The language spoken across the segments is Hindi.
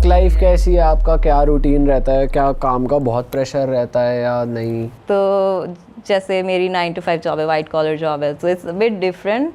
वर्क लाइफ कैसी है आपका, क्या रूटीन रहता है, क्या काम का बहुत प्रेशर रहता है या नहीं? तो जैसे मेरी 9 to 5 जॉब है, वाइट कॉलर जॉब है, तो इट्स अ बिट डिफरेंट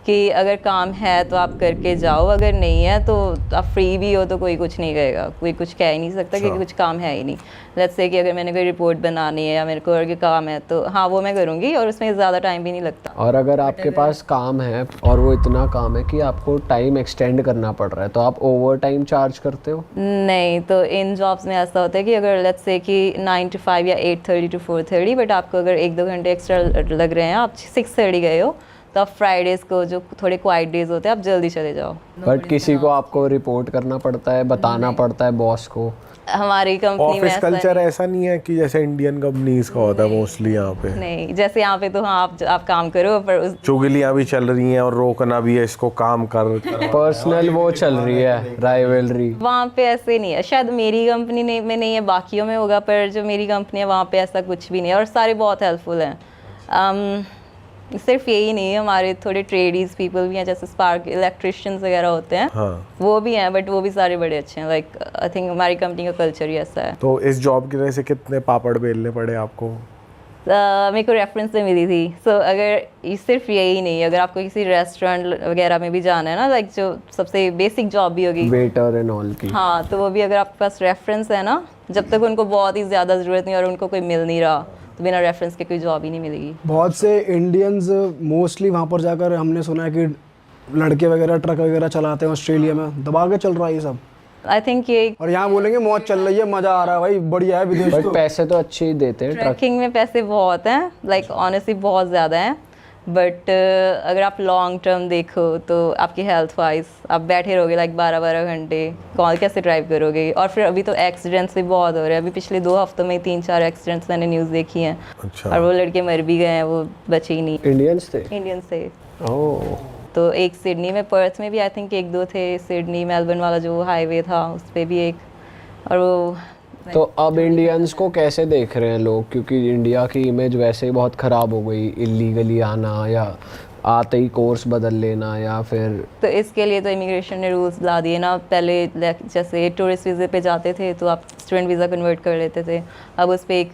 कि अगर काम है तो आप करके जाओ, अगर नहीं है तो आप फ्री भी हो तो कोई कुछ नहीं कहेगा, कोई कुछ कह ही नहीं सकता कि कुछ काम है ही नहीं। लेट्स से कि अगर मैंने कोई रिपोर्ट बनानी है या मेरे को और कोई काम है तो हाँ वो मैं करूँगी और उसमें ज़्यादा टाइम भी नहीं लगता। और अगर आपके पास काम है और वो इतना काम है कि आपको टाइम एक्सटेंड करना पड़ रहा है तो आप ओवर टाइम चार्ज करते हो? नहीं, तो इन जॉब्स में ऐसा होता है कि अगर लेट्स से कि 9 to 5 या 8:30 to 4:30, बट आपको अगर 1-2 घंटे एक्स्ट्रा लग रहे हैं, आप 6:30 गए हो तो आप फ्राइडेज़ को जो थोड़े क्वाइट डेज होते हैं आप जल्दी चले जाओ। बट किसी को आपको रिपोर्ट करना पड़ता है, बताना पड़ता है बॉस को? हमारी कंपनी में ऑफिस कल्चर ऐसा नहीं है कि जैसे इंडियन कंपनीज का होता है मोस्टली यहाँ पे? नहीं, जैसे यहाँ पे तो हाँ आप काम करो, पर उस चुगलियाँ भी चल रही हैं और रोकना भी है, इसको काम कर पर्सनल वो चल रही है, राइवलरी। वहाँ पे ऐसे नहीं है, शायद मेरी कंपनी में नहीं है, बाकियों में होगा, पर जो मेरी कंपनी है वहाँ पे ऐसा कुछ भी नहीं है और सारे बहुत हेल्पफुल हैं। सिर्फ यही नहीं है, हमारे थोड़े ट्रेडीज पीपल भी हैं, जैसे स्पार्क इलेक्ट्रिशियंस वगैरह होते हैं, हाँ। वो भी हैं, बट वो भी सारे बड़े अच्छे हैं। लाइक आई थिंक हमारी कंपनी का कल्चर ही ऐसा है। तो इस जॉब की वजह से कितने पापड़ बेलने पड़े आपको? मेरे को रेफरेंस से मिली थी। सो अगर ये सिर्फ यही नहीं, अगर आपको किसी रेस्टोरेंट वगैरह में भी जाना है ना, लाइक जो सबसे बेसिक जॉब भी होगी, वेटर एंड ऑल की, हाँ, तो वो भी अगर आपके पास रेफरेंस है ना, जब तक उनको बहुत ही ज़्यादा ज़रूरत नहीं और उनको कोई मिल नहीं रहा तो बिना रेफरेंस के कोई जॉब ही नहीं मिलेगी। बहुत से इंडियंस मोस्टली वहाँ पर जाकर हमने सुना है कि लड़के वगैरह ट्रक वगैरह चलाते हैं ऑस्ट्रेलिया में, दबा के चल रहा है ये सब। आई थिंक ये और यहाँ बोलेंगे मौज चल रही है, मज़ा आ रहा है भाई, बढ़िया है विदेश। बट पैसे तो अच्छे ही देते हैं। ट्रैकिंग में पैसे बहुत हैं, लाइक ऑनेस्टली बहुत ज़्यादा हैं, बट अगर आप लॉन्ग टर्म देखो तो आपकी हेल्थ वाइज आप बैठे रहोगे लाइक 12-12 घंटे, कॉल कैसे ड्राइव करोगे? और फिर अभी तो एक्सीडेंट्स भी बहुत हो रहे हैं, अभी पिछले 2 हफ्तों में 3-4 एक्सीडेंट्स मैंने न्यूज़ देखी हैं। अच्छा। और वो लड़के मर भी गए हैं, वो बचे ही नहीं। इंडियंस थे? इंडियंस थे। ओह। तो एक सिडनी में, पर्थ में भी आई थिंक 1-2 थे, सिडनी मेलबर्न वाला जो हाईवे था उस पर भी एक, और वो तो अब इंडियंस को कैसे देख रहे हैं लोग, क्योंकि इंडिया की इमेज वैसे ही बहुत ख़राब हो गई, इलीगली आना या आते ही कोर्स बदल लेना या फिर। तो इसके लिए तो इमिग्रेशन ने रूल्स ला दिए ना। पहले जैसे टूरिस्ट वीज़े पे जाते थे तो आप स्टूडेंट वीज़ा कन्वर्ट कर लेते थे, अब उस पर एक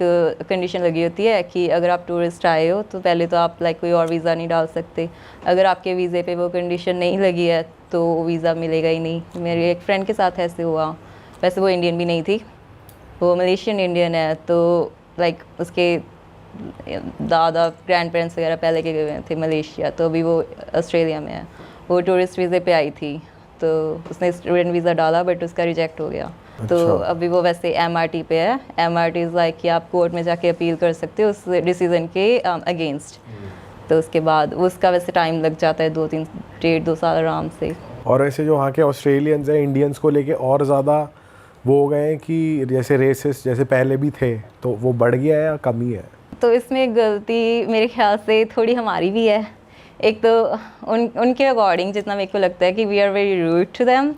कंडीशन लगी होती है कि अगर आप टूरिस्ट आए हो तो पहले तो आप लाइक कोई और वीज़ा नहीं डाल सकते, अगर आपके वीज़े पे वो कंडीशन नहीं लगी है तो वीज़ा मिलेगा ही नहीं। मेरे एक फ्रेंड के साथ ऐसे हुआ, वैसे वो इंडियन भी नहीं थी, वो मलेशियन इंडियन है, तो लाइक उसके दादा ग्रैंड पेरेंट्स वगैरह पहले के गए थे मलेशिया, तो अभी वो ऑस्ट्रेलिया में है। वो टूरिस्ट वीज़े पे आई थी तो उसने स्टूडेंट वीज़ा डाला बट उसका रिजेक्ट हो गया। तो अभी वो वैसे MRT पे है। MRT इज़ लाइक कि आप कोर्ट में जाके अपील कर सकते हो उस डिसीज़न के अगेंस्ट। तो उसके बाद उसका वैसे टाइम लग जाता है 2-3-1.5-2 साल आराम से। और ऐसे जो वहाँ के ऑस्ट्रेलियंस हैं इंडियंस को लेके और ज़्यादा वो हो गए हैं कि जैसे रेसिस्ट जैसे पहले भी थे, तो वो बढ़ गया है या कमी है? तो इसमें गलती मेरे ख्याल से थोड़ी हमारी भी है। एक तो उनके अकॉर्डिंग जितना मेरे को लगता है कि we are very rude to them.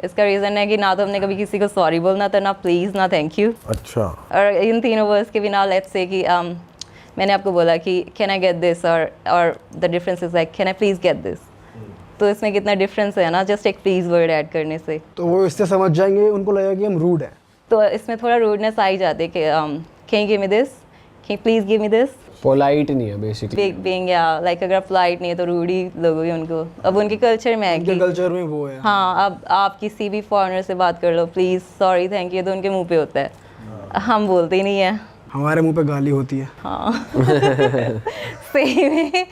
इसका रीज़न है कि ना तो हमने कभी किसी को सॉरी बोलना था, ना प्लीज़, ना थैंक यू। अच्छा। और इन तीनों वर्ड्स के बिना लेट्स से कि मैंने आपको बोला कि कैन आई गेट दिस, और the difference is like can I please get this. तो इसमें कितना डिफरेंस है ना, जस्ट एक प्लीज़ वर्ड ऐड करने से। तो वो इससे समझ जाएंगे, उनको लगेगा कि हम रूड हैं। तो इसमें थोड़ा रूडनेस आ ही जाती है कि can you give me this, can you please give me this. Polite नहीं है बेसिकली। बीइंग या लाइक अगर आप पोलाइट नहीं है तो रूड ही लगोगे उनको। अब उनके कल्चर में है उनके कि कल्चर में वो है। हाँ, अब आप किसी भी फॉरेनर से बात कर लो, प्लीज़, सॉरी, थैंक यू, तो उनके मुंह पे होता है, हम बोलते ही नहीं है। हमारे मुंह पे गाली होती है। हाँ सही में।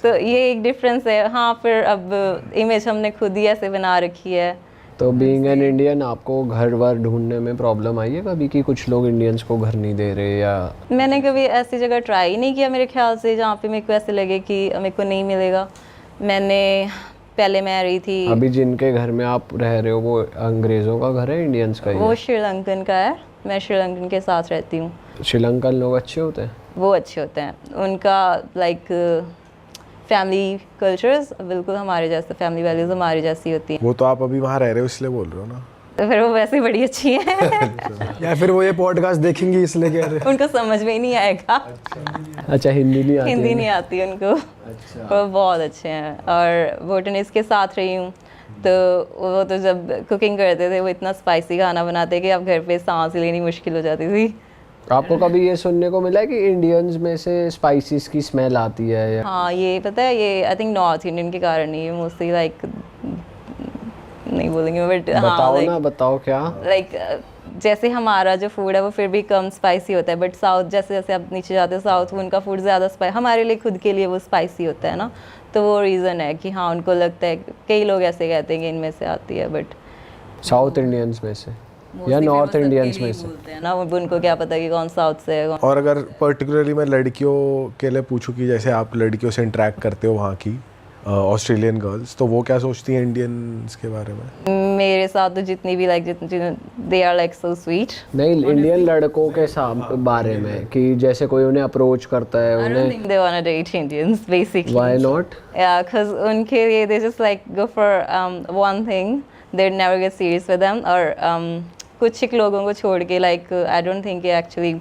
तो ये एक डिफरेंस है। हाँ, फिर अब इमेज हमने खुद ही ऐसे बना रखी है। तो बीइंग एन इंडियन आपको घर वर ढूंढने में प्रॉब्लम आई है कभी कि कुछ लोग इंडियंस को घर नहीं दे रहे? या मैंने कभी ऐसी जगह ट्राई नहीं किया मेरे ख्याल से जहाँ पे मेरे को ऐसे लगे कि मेरे को नहीं मिलेगा। पहले मैं रही थी। अभी जिनके घर में आप रह रहे हो वो अंग्रेज़ों का घर है, इंडियंस का ही वो है? श्रीलंकन का है, मैं श्रीलंकन के साथ रहती हूँ। श्रीलंकन लोग अच्छे होते हैं? वो अच्छे होते हैं, उनका लाइक फैमिली कल्चर्स बिल्कुल हमारे जैसे, फैमिली वैल्यूज़ हमारे जैसी होती हैं। वो तो आप अभी वहाँ रह रहे हो इसलिए बोल रहे हो ना? तो फिर वो वैसे ही बड़ी अच्छी है। या फिर वो ये पॉडकास्ट देखेंगी इसलिए कह रहे हैं। उनको समझ में ही नहीं आएगा। अच्छा, हिंदी नहीं आती? हिंदी नहीं आती उनको। अच्छा। वो बहुत अच्छे हैं। और बोटनिस्ट के साथ रही हूँ तो वो तो जब कुकिंग करते थे वो इतना स्पाइसी खाना बनाते कि अब घर पे सांस लेनी मुश्किल हो जाती थी। आपको कभी ये सुनने को मिला है कि इंडियंस में से स्पाइसेस की स्मेल आती है या हाँ ये पता है, ये आई थिंक नॉर्थ इंडियन के कारण ही है मोस्टली, लाइक नहीं बोलेंगे बट हाँ बताओ ना, बताओ क्या? लाइक जैसे हमारा जो फूड है वो फिर भी कम स्पाइसी होता है, बट साउथ जैसे जैसे आप नीचे जाते हो साउथ उनका फूड ज़्यादा स्पाइसी, हमारे लिए खुद के लिए वो स्पाइसी होता है ना, तो वो रीज़न है कि हाँ उनको लगता है, कई लोग ऐसे कहते हैं कि इनमें से आती है, बट साउथ इंडियंस में से या नॉर्थ इंडियंस में से बोलते हैं ना, उनको क्या पता कि कौन साउथ से है कौन। और अगर पर्टिकुलरली मैं लड़कियों के लिए पूछूं कि जैसे आप लड़कियों से इंटरेक्ट करते हो वहाँ की ऑस्ट्रेलियन गर्ल्स, तो वो क्या सोचती हैं इंडियंस के बारे में? मेरे साथ तो जितनी भी like they are like so sweet. नहीं, इंडियन लड़कों के बारे में कि जैसे कोई उन्हें अप्रोच करता है उन्हें They wanna date Indians basically. Why not? Yeah, because उनके लिए they just like go for one thing, they never get serious with them, और कुछ एक लोगों को छोड़ के like I don't think कि actually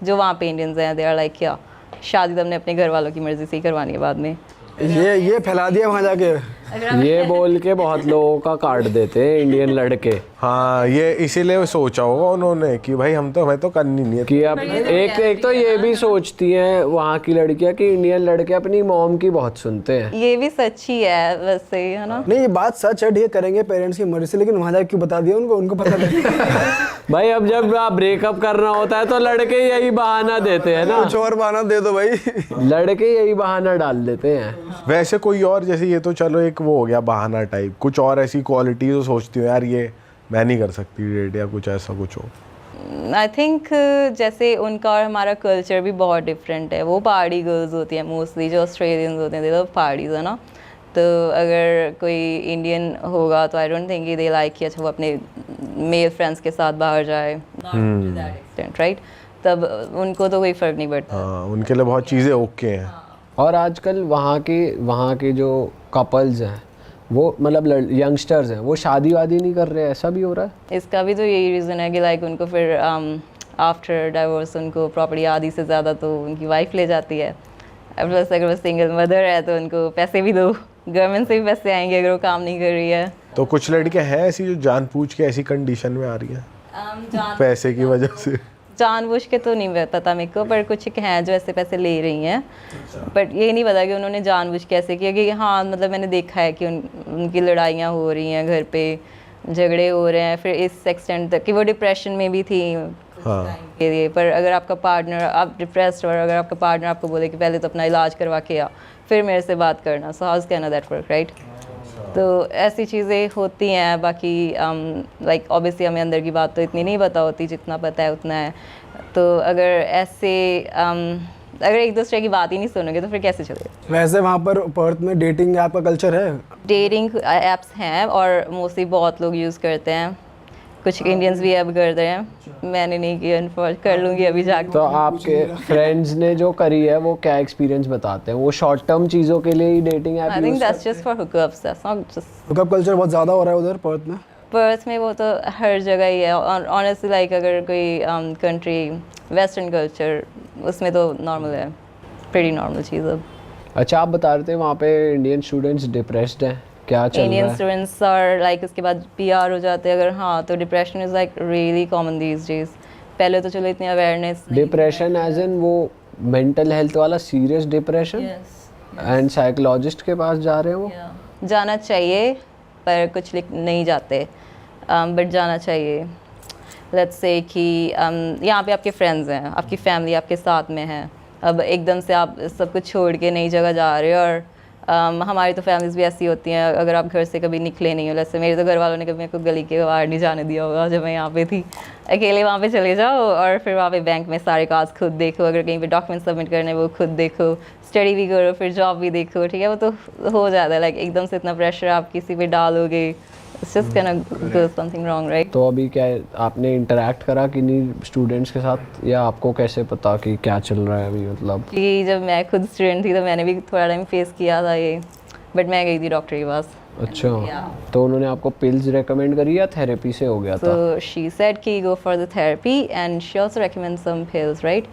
जो वहाँ पे Indians हैं they are like क्या शादी तो हमने अपने घर वालों की मर्जी से ही करवानी है बाद में। ये फैला दिया वहाँ जाके। ये बोल के बहुत लोगों का काट देते हैं इंडियन लड़के हाँ, ये इसीलिए सोचा होगा उन्होंने कि भाई हमें तो करनी नहीं है। कि अब एक तो ये भी सोचती हैं वहाँ की लड़कियाँ कि इंडियन लड़के अपनी मॉम की बहुत सुनते हैं। ये भी सच ही है वैसे, है ना? नहीं ये बात सच है, ठीक करेंगे पेरेंट्स की मर्जी से, लेकिन वहाँ जाके क्यों बता दिया उनको पता नहीं। भाई अब जब ब्रेकअप करना होता है तो लड़के यही बहाना देते हैं ना, कुछ और बहाना दे दो भाई। लड़के यही बहाना डाल देते हैं। वैसे कोई और, जैसे ये तो चलो एक वो हो गया बहाना टाइप, कुछ और ऐसी क्वालिटी तो सोचती हो यार ये मैं नहीं कर सकती डेट, या कुछ ऐसा कुछ हो? आई थिंक जैसे उनका और हमारा कल्चर भी बहुत डिफरेंट है, वो पहाड़ी गर्ल्स होती हैं मोस्टली, जो ऑस्ट्रेलियंस होते हैं दे लव पहाड़ीज, है ना? तो अगर कोई इंडियन होगा तो I don't think they like कि अच्छा वो अपने मेल फ्रेंड्स के साथ बाहर जाए, राइट? तब उनको तो कोई फ़र्क नहीं पड़ता। हाँ, उनके लिए बहुत चीज़ें ओके हैं। और आजकल वहाँ के जो कपल्स हैं वो मतलब यंगस्टर्स हैं वो शादी वादी नहीं कर रहे, ऐसा भी हो रहा है। इसका भी तो यही रीज़न है कि लाइक उनको फिर आफ्टर डाइवोर्स उनको प्रॉपर्टी आधी से ज़्यादा तो उनकी वाइफ ले जाती है, प्लस अगर वो सिंगल मदर है तो उनको पैसे भी दो, गवर्नमेंट से भी पैसे आएंगे अगर वो काम नहीं कर रही है। तो कुछ लड़कियां हैं ऐसी जो जानबूझ के ऐसी कंडीशन में आ रही हैं पैसे की वजह से? जानबूझ के तो नहीं पता मेरे को, पर कुछ हैं जो ऐसे पैसे ले रही हैं, बट ये नहीं पता कि उन्होंने जानबूझ कैसे किया। कि हाँ मतलब मैंने देखा है कि उनकी लड़ाइयाँ हो रही हैं, घर पे झगड़े हो रहे हैं, फिर इस एक्सटेंट तक कि वो डिप्रेशन में भी थी हाँ। के लिए। पर अगर आपका पार्टनर, आप डिप्रेस्ड और अगर आपका पार्टनर आपको बोले कि पहले तो अपना इलाज करवा के आ फिर मेरे से बात करना, so how's can that work, right? तो ऐसी चीज़ें होती हैं। बाकी लाइक ऑब्वियसली हमें अंदर की बात तो इतनी नहीं पता होती, जितना पता है उतना है। तो अगर ऐसे अगर एक दूसरे की बात ही नहीं सुनोगे तो फिर कैसे चलेगा? वैसे वहाँ पर पर्थ में डेटिंग ऐप का कल्चर है? डेटिंग एप्स हैं और मोस्टली बहुत लोग यूज़ करते हैं, कुछ इंडियंस भी अब कर रहे हैं, मैंने नहीं किया, कर लूँगी अभी जाके। तो आपके फ्रेंड्स ने जो करी है वो क्या एक्सपीरियंस बताते हैं? वो शॉर्ट टर्म चीज़ों के लिए ही dating app I think that's just for hookups, that's not just. Hookup culture बहुत ज़्यादा हो रहा है उधर पर्थ में? पर्थ में वो तो हर जगह ही है, और ऑनेस्टली लाइक अगर कोई कंट्री वेस्टर्न कल्चर उसमें तो नॉर्मल है, प्रीटी नॉर्मल चीज़। अब अच्छा, आप बता रहे थे वहाँ पे इंडियन स्टूडेंट्स डिप्रेस्ड हैं, क्या चल रहा इंडियन है? स्टूडेंट्स और लाइक उसके बाद PR हो जाते हैं अगर, हाँ तो depression is like really common these days. पहले तो चलो इतनी अवेयरनेस। डिप्रेशन एज इन वो मेंटल हेल्थ वाला सीरियस डिप्रेशन? एंड साइकोलॉजिस्ट के पास जा रहे हैं वो? जाना चाहिए पर कुछ नहीं जाते, बट जाना चाहिए। लेट्स से कि यहाँ पे आपके फ्रेंड्स हैं, आपकी फैमिली आपके साथ में है, अब एकदम से आप सब कुछ छोड़ के नई जगह जा रहे हो। और हमारी तो फैमिलीज़ भी ऐसी होती हैं, अगर आप घर से कभी निकले नहीं हो, जैसे मेरे तो घर वालों ने कभी मेरे को गली के बाहर नहीं जाने दिया होगा जब मैं यहाँ पे थी। अकेले वहाँ पे चले जाओ और फिर वहाँ पे बैंक में सारे काज खुद देखो, अगर कहीं पे डॉक्यूमेंट सबमिट करने वो खुद देखो, स्टडी भी करो, फिर जॉब भी देखो, ठीक है? वो तो हो जाता है। लाइक एकदम से इतना प्रेशर आप किसी पे डालोगे, it's just gonna go something wrong, right? तो अभी क्या आपने इंटरेक्ट करा कि नहीं स्टूडेंट्स के साथ, या आपको कैसे पता कि क्या चल रहा है अभी? मतलब कि जब मैं खुद स्टूडेंट थी तो मैंने भी थोड़ा टाइम फेस किया था ये, बट मैं गई थी डॉक्टर के पास। अच्छा, तो उन्होंने आपको पिल्स रेकमेंड करी या थेरेपी से हो गया था? So she said कि go for the therapy and she also recommends some pills, right?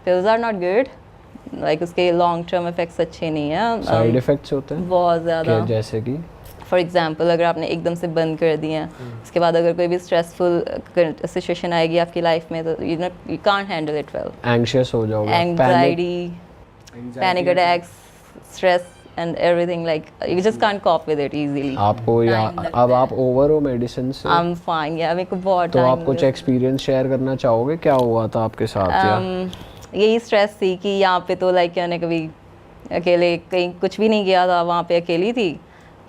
Pills are not good, like उसके लॉन्ग टर्म इफेक्ट्स अच्छे नहीं हैं। साइड इफेक्ट्स होते हैं बहुत ज़्यादा। जैसे कि फॉर एग्जांपल अगर आपने एकदम से बंद कर दिए हैं, उसके बाद अगर कोई भी स्ट्रेसफुल सिचुएशन आएगी आपकी लाइफ में तो you can't handle it well. Anxious हो जाओगे, anxiety, panic attacks, stress and everything, like you just can't corp with it easily. आपको या अब आप ओवर हो मेडिसिन से? आई एम फाइन, या मेरे को बहुत तो time आप कुछ एक्सपीरियंस शेयर करना चाहोगे, क्या हुआ था आपके साथ? या यही स्ट्रेस थी कि यहाँ पे तो लाइक मैंने कभी अकेले कहीं कुछ भी नहीं किया था, वहाँ पे अकेली थी,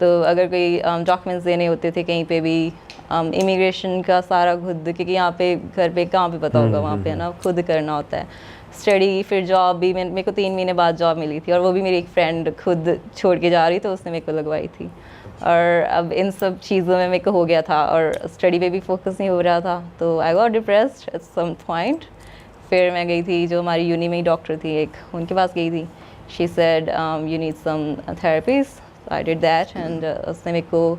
तो अगर कोई डॉक्यूमेंट्स देने होते थे कहीं पे भी, इमिग्रेशन का सारा खुद, क्योंकि यहाँ पे घर पे कहाँ पे पता होगा, वहाँ पे है ना खुद करना होता है। स्टडी, फिर जॉब भी, मेरे को 3 महीने बाद जॉब मिली थी, और वो भी मेरी एक फ्रेंड खुद छोड़ के जा रही तो उसने मेरे को लगवाई थी। और अब इन सब चीज़ों में मेरे को हो गया था और स्टडी पे भी फोकस नहीं हो रहा था, तो I got depressed at some point. फिर मैं गई थी, जो हमारी यूनी में ही डॉक्टर थी एक, उनके पास गई थी। She said you need some therapies, I did that, and उसने मेरे को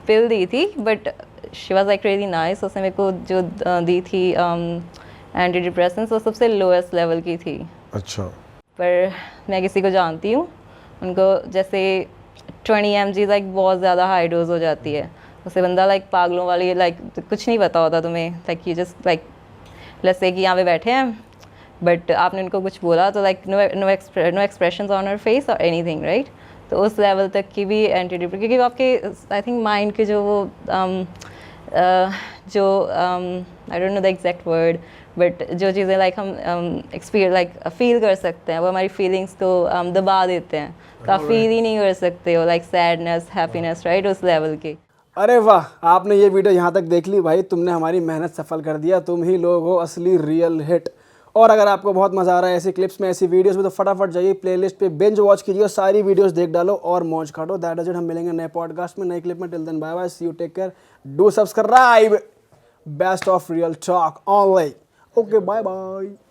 पिल दी थी, but she was like really nice. उसने मेरे को जो दी थी एंटी डिप्रेसेंट्स, वो सबसे लोएस्ट लेवल की थी। अच्छा। पर मैं किसी को जानती हूँ, उनको जैसे 20 mg लाइक बहुत ज़्यादा हाई डोज हो जाती है, उससे बंदा लाइक पागलों वाली, लाइक कुछ नहीं पता होता तुम्हें, like you just like let's say कि यहाँ पे बैठे हैं, बट आपने उनको कुछ बोला तो like no expressions on her face और एनीथिंग, राइट? तो उस लेवल तक की भी एंटी डिप्रेसेंट, क्योंकि आपके आई थिंक माइंड के जो वो I don't know the exact word, but जो चीज़ें लाइक हम एक्सपीरियंस लाइक फील कर सकते हैं, वो हमारी फीलिंग्स को दबा देते हैं, तो आप फील ही नहीं कर सकते हो लाइक सैडनेस, हैप्पीनेस, राइट, उस लेवल की। अरे वाह, आपने ये वीडियो यहाँ तक देख ली भाई, तुमने हमारी मेहनत सफल कर दिया, तुम ही लोग हो असली रियल हिट। और अगर आपको बहुत मज़ा आ रहा है ऐसी क्लिप्स में, ऐसी वीडियोस में, तो फटाफट जाइए प्लेलिस्ट पे बिंज वॉच कीजिए और सारी वीडियोस देख डालो और मौज काटो। दैट इज इट, हम मिलेंगे नए पॉडकास्ट में, नई क्लिप में। Till then bye bye, see you, take care, do subscribe, best of Real Talk online. Okay, bye bye.